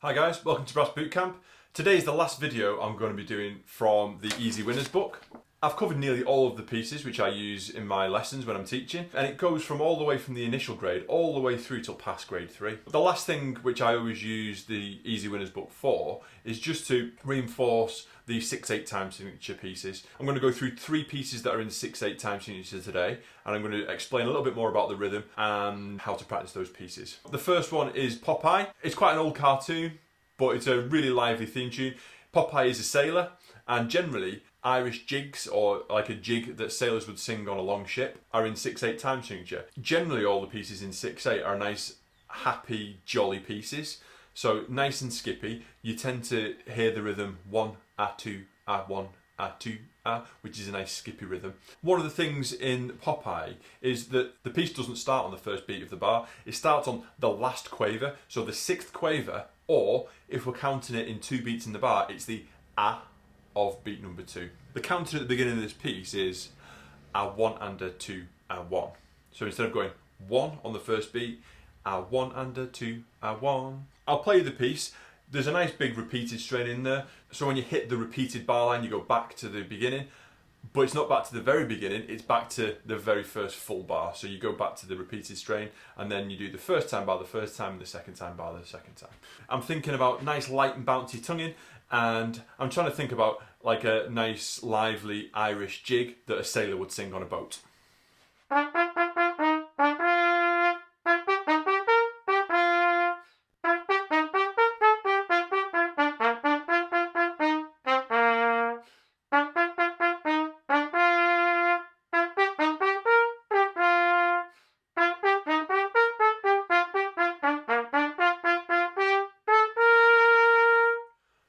Hi guys, welcome to Brass Bootcamp. Today is the last video I'm going to be doing from the Easy Winners book. I've covered nearly all of the pieces which I use in my lessons when I'm teaching, and it goes from all the way from the initial grade all the way through till past grade 3. The last thing which I always use the Easy Winners book for is just to reinforce the 6/8 time signature pieces. I'm going to go through 3 pieces that are in 6/8 time signature today, and I'm going to explain a little bit more about the rhythm and how to practice those pieces. The first one is Popeye. It's quite an old cartoon, but it's a really lively theme tune. Popeye is a sailor, and generally Irish jigs, or like a jig that sailors would sing on a long ship, are in 6/8 time signature. Generally all the pieces in 6/8 are nice, happy, jolly pieces. So nice and skippy. You tend to hear the rhythm 1, A2, A1, A2, A, which is a nice skippy rhythm. One of the things in Popeye is that the piece doesn't start on the first beat of the bar. It starts on the last quaver, so the 6th quaver, or if we're counting it in 2 beats in the bar, it's the A of beat number 2. The counting at the beginning of this piece is A1 and A2, A1. So instead of going 1 on the first beat, A1 and A2, A1. I'll play the piece. There's a nice big repeated strain in there, so when you hit the repeated bar line you go back to the beginning, but it's not back to the very beginning, it's back to the very first full bar. So you go back to the repeated strain and then you do the first time bar the first time and the second time bar the second time. I'm thinking about nice light and bouncy tonguing, and I'm trying to think about like a nice lively Irish jig that a sailor would sing on a boat.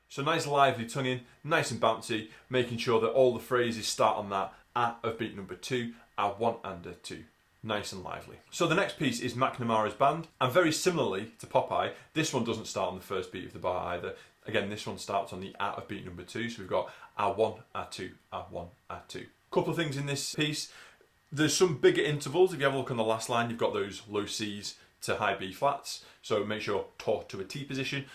So nice lively tonguing, nice and bouncy, making sure that all the phrases start on that A of beat number 2, A1 and A2. Nice and lively. So the next piece is McNamara's Band, and very similarly to Popeye, this one doesn't start on the first beat of the bar either. Again, this one starts on the A of beat number 2, so we've got A1, A2, A1, A2. Couple of things in this piece. There's some bigger intervals. If you have a look on the last line, you've got those low C's to high B flats, so make sure taut to a T position.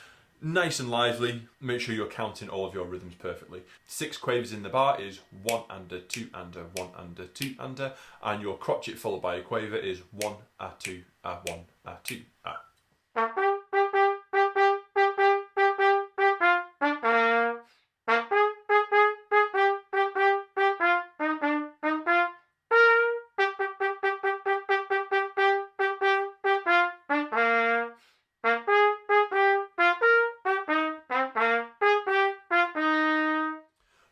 Nice and lively, make sure you're counting all of your rhythms perfectly. 6 quavers in the bar is 1 and a 2 and a 1 and a 2 and a, and your crotchet followed by a quaver is 1, A2, A1, A2, A.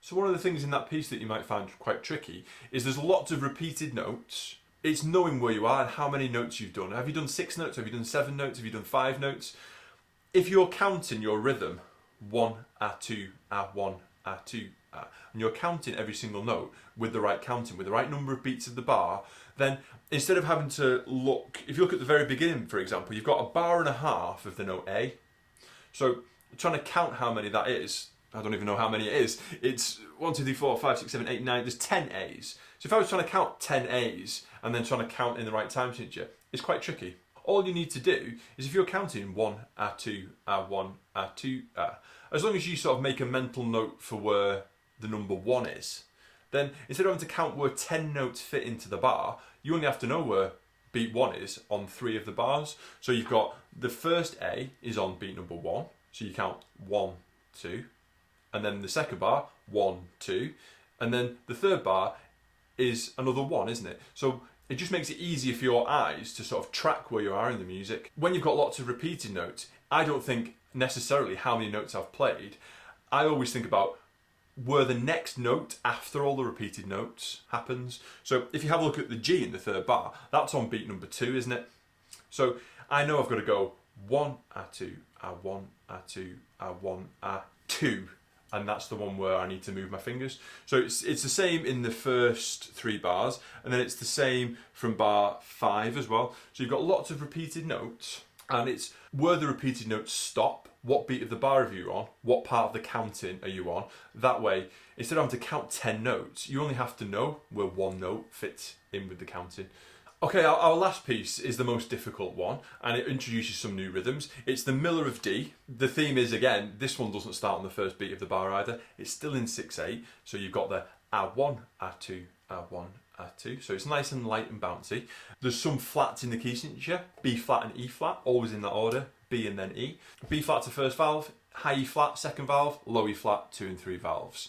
So one of the things in that piece that you might find quite tricky is there's lots of repeated notes. It's knowing where you are and how many notes you've done. Have you done 6 notes? Have you done 7 notes? Have you done 5 notes? If you're counting your rhythm, 1, A2, A1, A2, A, and you're counting every single note with the right counting, with the right number of beats of the bar, then instead of having to look, if you look at the very beginning, for example, you've got a bar and a half of the note A. So trying to count how many that is, I don't even know how many it is. It's 1, 2, 3, 4, 5, 6, 7, 8, 9. There's 10 A's. So if I was trying to count 10 A's and then trying to count in the right time signature, it's quite tricky. All you need to do is if you're counting 1, A2, A1, A2, A, as long as you sort of make a mental note for where the number 1 is, then instead of having to count where 10 notes fit into the bar, you only have to know where beat 1 is on 3 of the bars. So you've got the first A is on beat number 1. So you count 1, 2. And then the second bar, 1, 2, and then the third bar is another 1, isn't it? So it just makes it easier for your eyes to sort of track where you are in the music. When you've got lots of repeated notes, I don't think necessarily how many notes I've played. I always think about where the next note after all the repeated notes happens. So if you have a look at the G in the third bar, that's on beat number 2, isn't it? So I know I've got to go 1, A2, A1, A2, A1, A2. And that's the one where I need to move my fingers. So it's the same in the first 3 bars, and then it's the same from bar 5 as well. So you've got lots of repeated notes, and it's where the repeated notes stop, what beat of the bar are you on, what part of the counting are you on. That way, instead of having to count 10 notes, you only have to know where 1 note fits in with the counting. Okay, our last piece is the most difficult one, and it introduces some new rhythms. It's the Miller of D. The theme is, again, this one doesn't start on the first beat of the bar either. It's still in 6/8, so you've got the A1, A2, A1, A2. So it's nice and light and bouncy. There's some flats in the key signature, B flat and E flat, always in that order, B and then E. B flat's the first valve, high E flat, second valve, low E flat, 2 and 3 valves.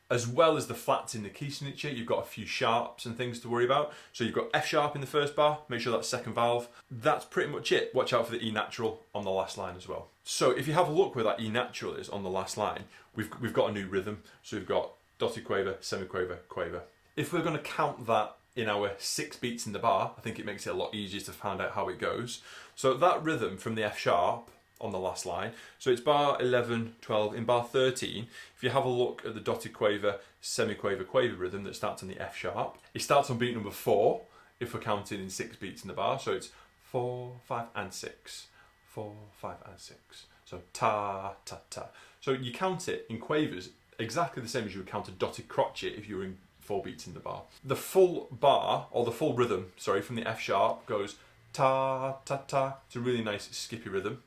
As well as the flats in the key signature, you've got a few sharps and things to worry about. So you've got F sharp in the first bar, make sure that's second valve. That's pretty much it. Watch out for the E natural on the last line as well. So if you have a look where that E natural is on the last line, we've got a new rhythm. So we've got dotted quaver, semiquaver, quaver. If we're going to count that in our 6 beats in the bar, I think it makes it a lot easier to find out how it goes. So that rhythm from the F sharp on the last line, so it's bar 11, 12, in bar 13, if you have a look at the dotted quaver, semiquaver, quaver rhythm that starts on the F sharp, it starts on beat number 4, if we're counting in 6 beats in the bar, so it's 4, 5 and 6, 4, 5 and 6, so ta, ta, ta. So you count it in quavers exactly the same as you would count a dotted crotchet if you were in 4 beats in the bar. The full bar, or the full rhythm, sorry, from the F sharp goes ta, ta, ta. It's a really nice skippy rhythm.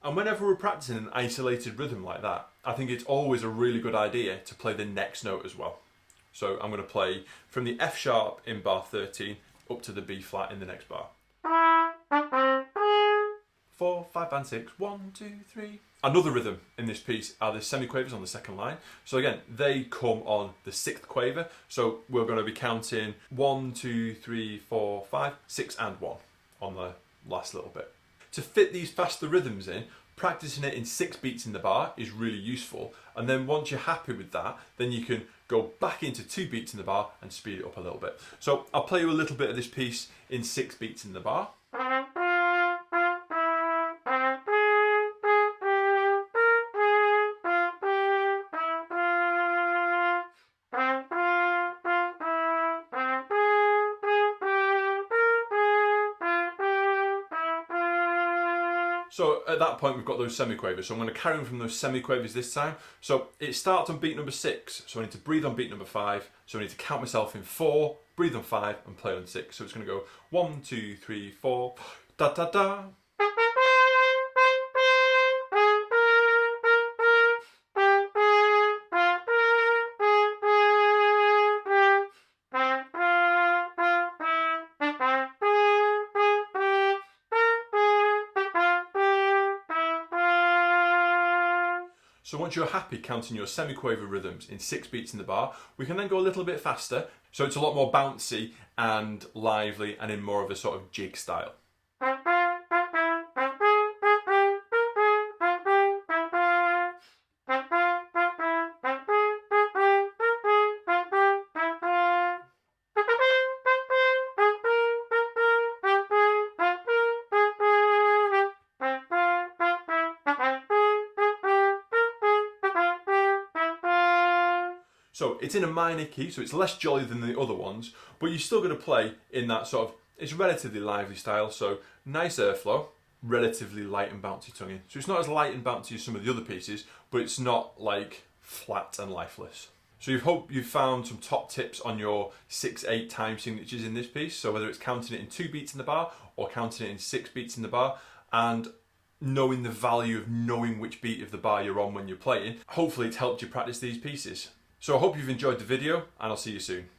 And whenever we're practicing an isolated rhythm like that, I think it's always a really good idea to play the next note as well. So I'm going to play from the F sharp in bar 13 up to the B flat in the next bar. 4, 5 and 6, 1, 2, 3. Another rhythm in this piece are the semiquavers on the second line. So again, they come on the 6th quaver. So we're going to be counting 1, 2, 3, 4, 5, 6 and 1 on the last little bit. To fit these faster rhythms in, practicing it in 6 beats in the bar is really useful. And then once you're happy with that, then you can go back into 2 beats in the bar and speed it up a little bit. So I'll play you a little bit of this piece in 6 beats in the bar. So at that point we've got those semiquavers, so I'm going to carry on from those semiquavers this time. So it starts on beat number 6, so I need to breathe on beat number 5, so I need to count myself in 4, breathe on 5 and play on 6. So it's going to go 1, 2, 3, 4, da da da. So once you're happy counting your semiquaver rhythms in 6 beats in the bar, we can then go a little bit faster, so it's a lot more bouncy and lively and in more of a sort of jig style. So it's in a minor key, so it's less jolly than the other ones, but you're still going to play in that sort of, it's relatively lively style, so nice airflow, relatively light and bouncy tonguing. So it's not as light and bouncy as some of the other pieces, but it's not like flat and lifeless. So you hope you've found some top tips on your 6/8 time signatures in this piece, so whether it's counting it in 2 beats in the bar or counting it in 6 beats in the bar, and knowing the value of knowing which beat of the bar you're on when you're playing. Hopefully it's helped you practice these pieces. So I hope you've enjoyed the video, and I'll see you soon.